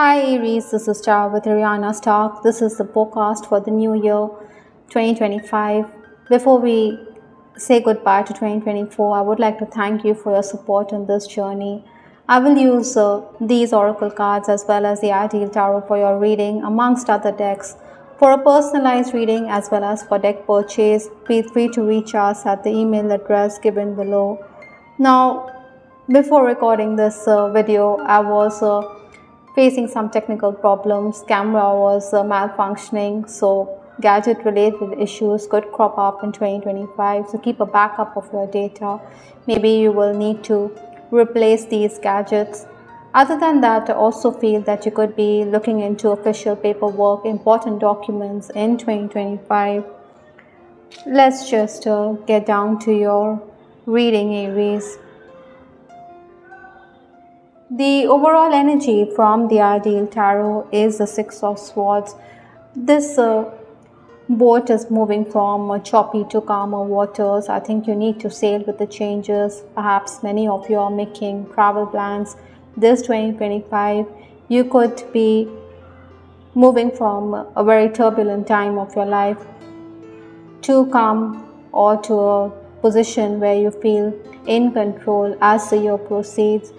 Hi Aries, this is Tara with Ariana Stock. This is the podcast for the new year 2025. Before we say goodbye to 2024, I would like to thank you for your support in this journey. I will use these oracle cards as well as the ideal tarot for your reading amongst other decks. For a personalized reading as well as for deck purchase, feel free to reach us at the email address given below. Now, before recording this video, I was facing some technical problems. Camera was malfunctioning, so gadget related issues could crop up in 2025. So keep a backup of your data. Maybe you will need to replace these gadgets. Other than that, I also feel that you could be looking into official paperwork, important documents in 2025. Let's just get down to your reading, Aries. The overall energy from the ideal tarot is the Six of Swords. This boat is moving from choppy to calmer waters. I think you need to sail with the changes. Perhaps many of you are making travel plans this 2025. You could be moving from a very turbulent time of your life to calm or to a position where you feel in control as the year proceeds.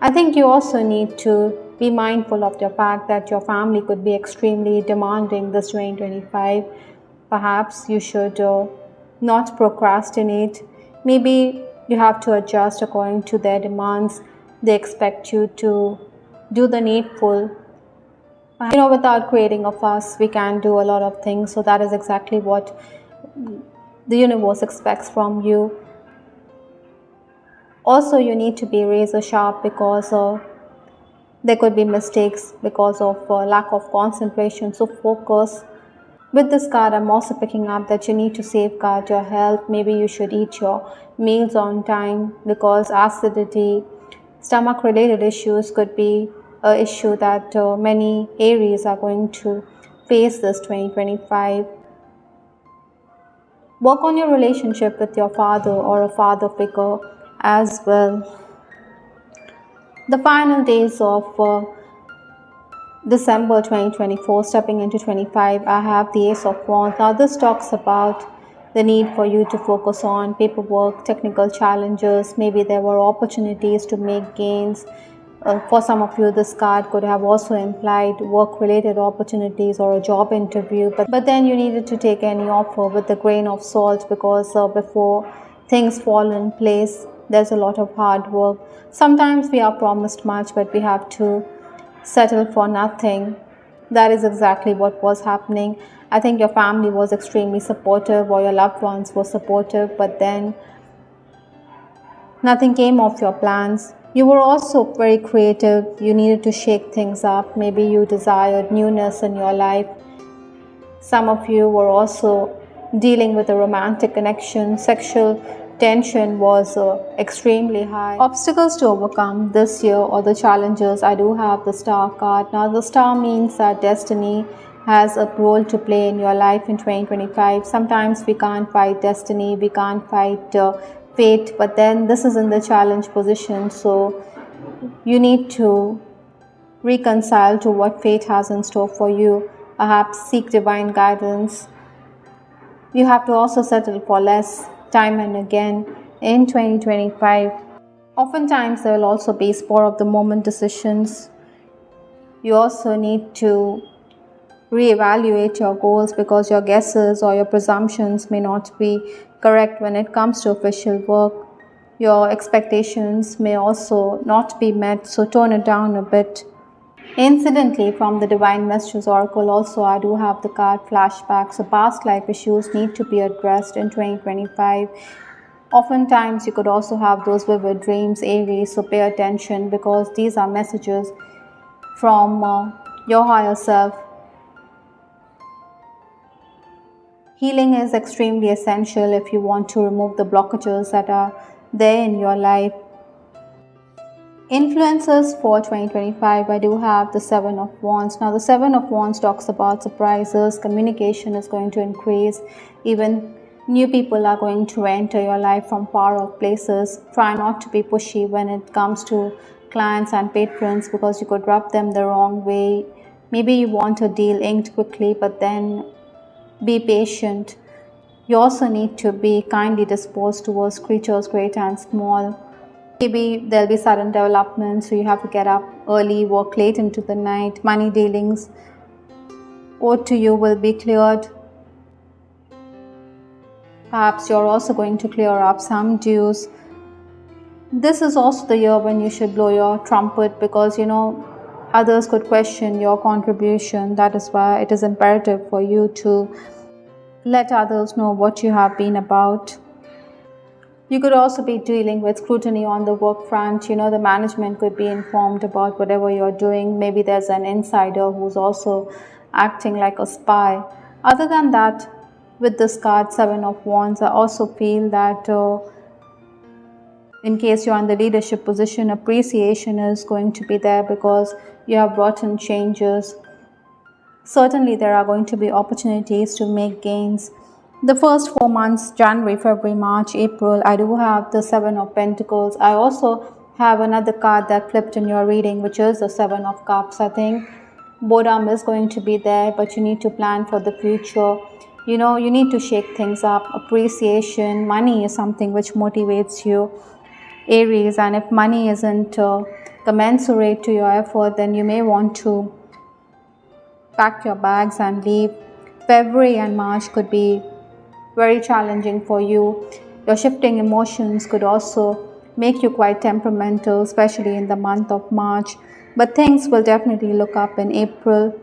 I think you also need to be mindful of the fact that your family could be extremely demanding this 2025. Perhaps you should not procrastinate. Maybe you have to adjust according to their demands. They expect you to do the needful. Without creating a fuss, we can do a lot of things. So that is exactly what the universe expects from you. Also, you need to be razor sharp because there could be mistakes because of lack of concentration. So focus. With this card, I'm also picking up that you need to safeguard your health. Maybe you should eat your meals on time because acidity, stomach related issues could be an issue that many Aries are going to face this 2025. Work on your relationship with your father or a father figure as well. The final days of December 2024, stepping into 25, I have the Ace of Wands. Now this talks about the need for you to focus on paperwork, technical challenges. Maybe there were opportunities to make gains. For some of you, this card could have also implied work-related opportunities or a job interview. But then you needed to take any offer with a grain of salt because before things fall in place, there's a lot of hard work. Sometimes we are promised much, but we have to settle for nothing. That is exactly what was happening. I think your family was extremely supportive or your loved ones were supportive, but then nothing came of your plans. You were also very creative. You needed to shake things up. Maybe you desired newness in your life. Some of you were also dealing with a romantic connection. Sexual tension was extremely high. Obstacles to overcome this year or the challenges. I do have the Star card. Now the Star means that destiny has a role to play in your life in 2025. Sometimes we can't fight destiny, we can't fight fate, but then this is in the challenge position, so you need to reconcile to what fate has in store for you. Perhaps seek divine guidance. You have to also settle for less time and again in 2025. Oftentimes there will also be spur of the moment decisions. You also need to reevaluate your goals because your guesses or your presumptions may not be correct when it comes to official work. Your expectations may also not be met, so tone it down a bit. Incidentally, from the Divine Messages Oracle also, I do have the card flashback. So past life issues need to be addressed in 2025. Oftentimes, you could also have those vivid dreams, Aries, so pay attention because these are messages from your higher self. Healing is extremely essential if you want to remove the blockages that are there in your life. Influences for 2025, I do have the Seven of Wands. Now the Seven of Wands talks about surprises. Communication is going to increase. Even new people are going to enter your life from far off places. Try not to be pushy when it comes to clients and patrons because you could rub them the wrong way. Maybe you want a deal inked quickly, but then be patient. You also need to be kindly disposed towards creatures great and small. Maybe there'll be sudden developments, so you have to get up early, work late into the night. Money dealings owed to you will be cleared. Perhaps you're also going to clear up some dues. This is also the year when you should blow your trumpet because others could question your contribution. That is why it is imperative for you to let others know what you have been about. You could also be dealing with scrutiny on the work front. The management could be informed about whatever you're doing. Maybe there's an insider who's also acting like a spy. Other than that, with this card, Seven of Wands, I also feel that in case you're in the leadership position, appreciation is going to be there because you have brought in changes. Certainly, there are going to be opportunities to make gains. The first 4 months, January, February, March, April, I do have the Seven of Pentacles. I also have another card that flipped in your reading, which is the Seven of Cups. I think boredom is going to be there, but you need to plan for the future. You need to shake things up. Appreciation, money is something which motivates you, Aries, and if money isn't commensurate to your effort, then you may want to pack your bags and leave. February and March could be very challenging for you. Your shifting emotions could also make you quite temperamental, especially in the month of March. But things will definitely look up in April.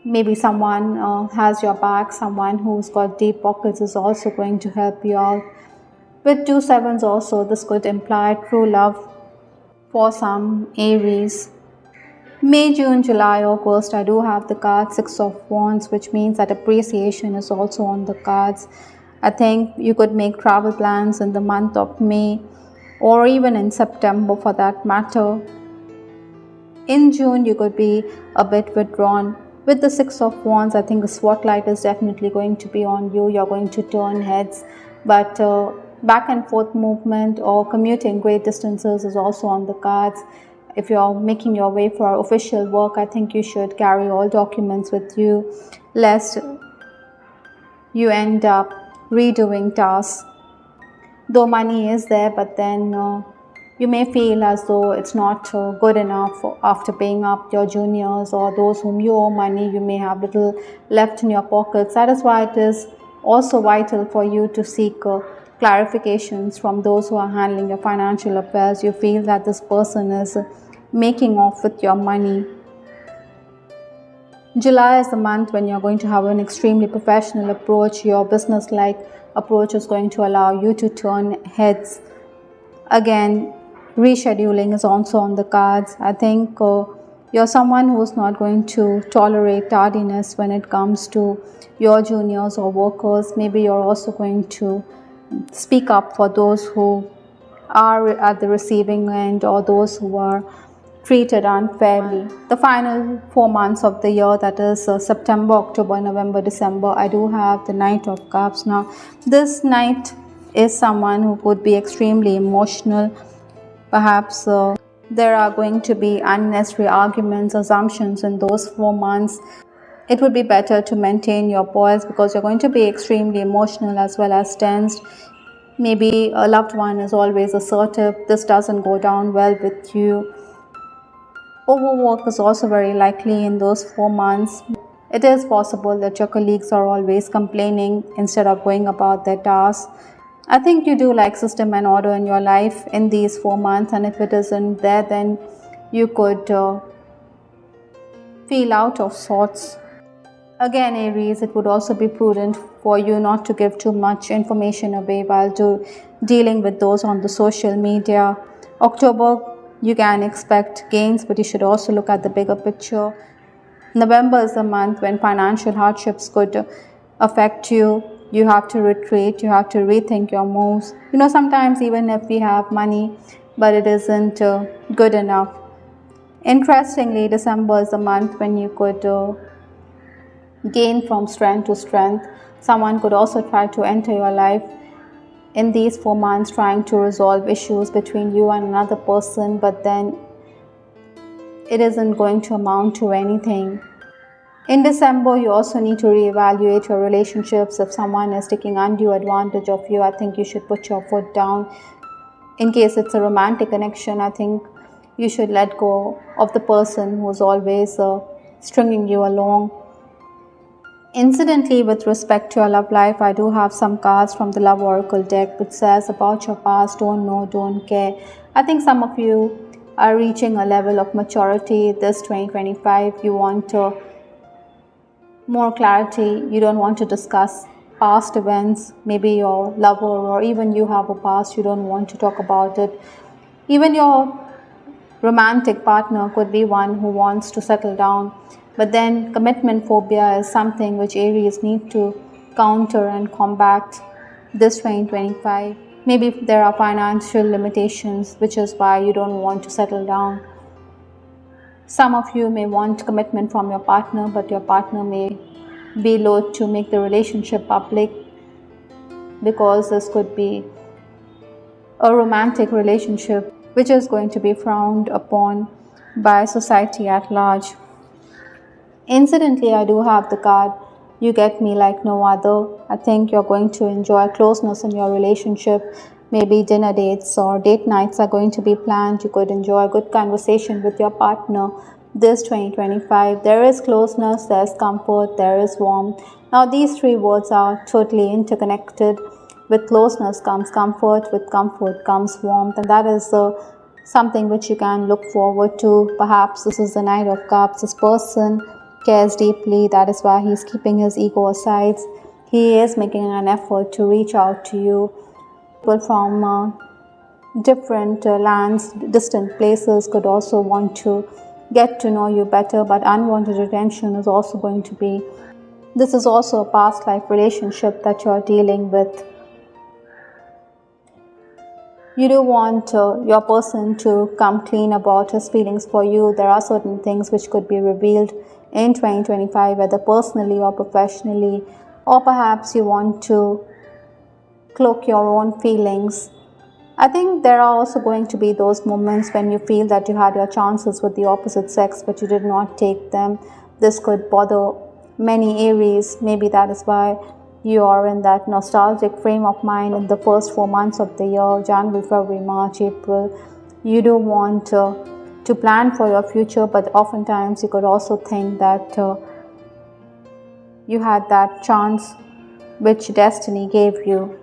Maybe someone has your back, someone who's got deep pockets is also going to help you out. With 2 sevens also, this could imply true love for some Aries. May, June, July, August, I do have the card 6 of Wands, which means that appreciation is also on the cards. I think you could make travel plans in the month of May or even in September for that matter. In June, you could be a bit withdrawn. With the 6 of Wands, I think the spotlight is definitely going to be on you. You're going to turn heads, but back and forth movement or commuting great distances is also on the cards. If you're making your way for official work, I think you should carry all documents with you, lest you end up redoing tasks. Though money is there, but then you may feel as though it's not good enough after paying up your juniors or those whom you owe money. You may have little left in your pockets. That is why it is also vital for you to seek clarifications from those who are handling your financial affairs. You feel that this person is making off with your money. July is the month when you're going to have an extremely professional approach. Your business-like approach is going to allow you to turn heads. Again, rescheduling is also on the cards. I think you're someone who's not going to tolerate tardiness when it comes to your juniors or workers. Maybe you're also going to speak up for those who are at the receiving end or those who are treated unfairly. The final 4 months of the year, that is September, October, November, December, I do have the Knight of Cups. Now, this Knight is someone who could be extremely emotional. Perhaps there are going to be unnecessary arguments, assumptions in those 4 months. It would be better to maintain your poise because you're going to be extremely emotional as well as tensed. Maybe a loved one is always assertive. This doesn't go down well with you. Overwork is also very likely in those 4 months. It is possible that your colleagues are always complaining instead of going about their tasks. I think you do like system and order in your life in these 4 months, and if it isn't there, then you could feel out of sorts. Again, Aries, it would also be prudent for you not to give too much information away while dealing with those on the social media. October, you can expect gains, but you should also look at the bigger picture. November is the month when financial hardships could affect you. You have to retreat, you have to rethink your moves. Sometimes even if we have money, but it isn't good enough. Interestingly, December is the month when you could gain from strength to strength. Someone could also try to enter your life in these 4 months, trying to resolve issues between you and another person, but then it isn't going to amount to anything. In December, you also need to reevaluate your relationships. If someone is taking undue advantage of you, I think you should put your foot down. In case it's a romantic connection, I think you should let go of the person who's always stringing you along. Incidentally, with respect to your love life, I do have some cards from the Love Oracle deck which says about your past, don't know, don't care. I think some of you are reaching a level of maturity this 2025. You want more clarity. You don't want to discuss past events. Maybe your lover or even you have a past, you don't want to talk about it. Even your romantic partner could be one who wants to settle down. But then commitment phobia is something which Aries need to counter and combat this 2025. Maybe there are financial limitations, which is why you don't want to settle down. Some of you may want commitment from your partner, but your partner may be loath to make the relationship public because this could be a romantic relationship which is going to be frowned upon by society at large. Incidentally, I do have the card, you get me like no other. I think you're going to enjoy closeness in your relationship. Maybe dinner dates or date nights are going to be planned. You could enjoy a good conversation with your partner this 2025. There is closeness, there is comfort, there is warmth. Now these three words are totally interconnected. With closeness comes comfort, with comfort comes warmth, and that is something which you can look forward to. Perhaps this is the Knight of Cups. This person cares deeply. That is why he's keeping his ego aside. He is making an effort to reach out to you. People from different lands, distant places could also want to get to know you better, but unwanted attention is also going to be. This is also a past life relationship that you're dealing with. You do want your person to come clean about his feelings for you. There are certain things which could be revealed in 2025, whether personally or professionally, or perhaps you want to cloak your own feelings. I think there are also going to be those moments when you feel that you had your chances with the opposite sex, but you did not take them. This could bother many Aries. Maybe that is why you are in that nostalgic frame of mind in the first 4 months of the year, January, February, March, April. You do want to plan for your future, but oftentimes you could also think that you had that chance which destiny gave you.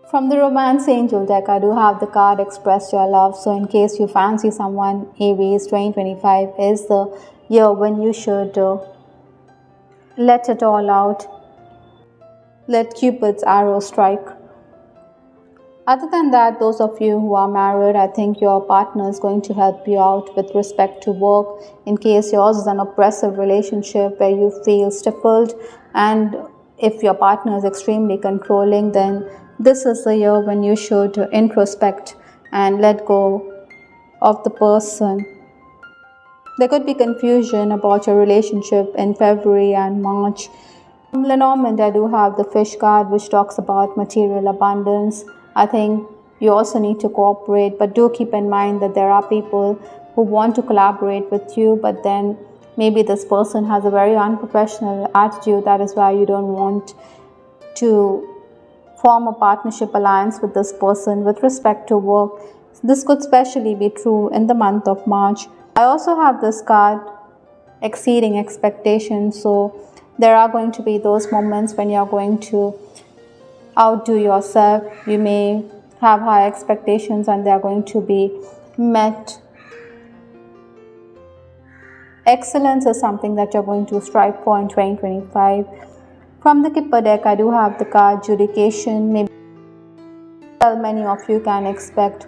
From the Romance Angel deck, I do have the card Express Your Love. So in case you fancy someone, Aries, 2025 is the year when you should let it all out. Let Cupid's arrow strike. Other than that, those of you who are married, I think your partner is going to help you out with respect to work. In case yours is an oppressive relationship where you feel stifled, and if your partner is extremely controlling, then this is the year when you should introspect and let go of the person. There could be confusion about your relationship in February and March. From Lenormand, I do have the Fish card, which talks about material abundance. I think you also need to cooperate, but do keep in mind that there are people who want to collaborate with you, but then maybe this person has a very unprofessional attitude. That is why you don't want to form a partnership alliance with this person. With respect to work, this could especially be true in the month of March. I also have this card, Exceeding Expectations. So there are going to be those moments when you're going to outdo yourself. You may have high expectations and they are going to be met. Excellence is something that you're going to strive for in 2025. From the Kipper deck, I do have the card Judication. Maybe many of you can expect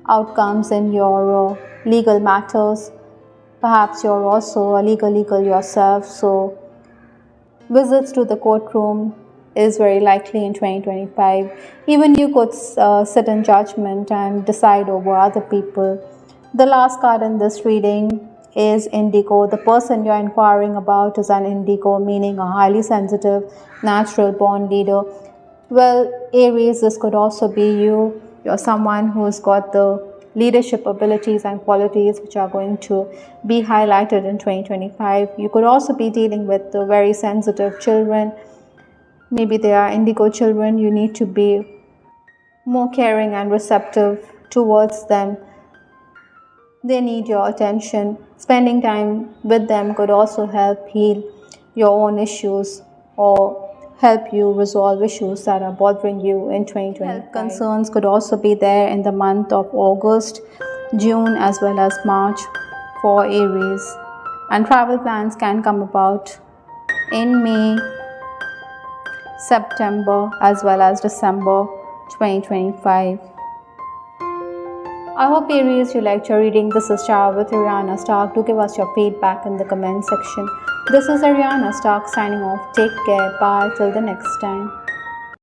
outcomes in your legal matters. Perhaps you're also a legal yourself, so visits to the courtroom is very likely in 2025. Even you could sit in judgment and decide over other people. The last card in this reading is Indigo. The person you're inquiring about is an Indigo, meaning a highly sensitive, natural born leader. Well, Aries, this could also be you. You're someone who's got the leadership abilities and qualities which are going to be highlighted in 2025. You could also be dealing with the very sensitive children. Maybe they are indigo children. You need to be more caring and receptive towards them. They need your attention. Spending time with them could also help heal your own issues or help you resolve issues that are bothering you in 2025. Health concerns could also be there in the month of August, June, as well as March for Aries. And travel plans can come about in May, September, as well as December 2025. I hope Aries you liked your reading. This is Ciao with Ariana Stark. Do give us your feedback in the comment section. This is Ariana Stark signing off. Take care. Bye till the next time.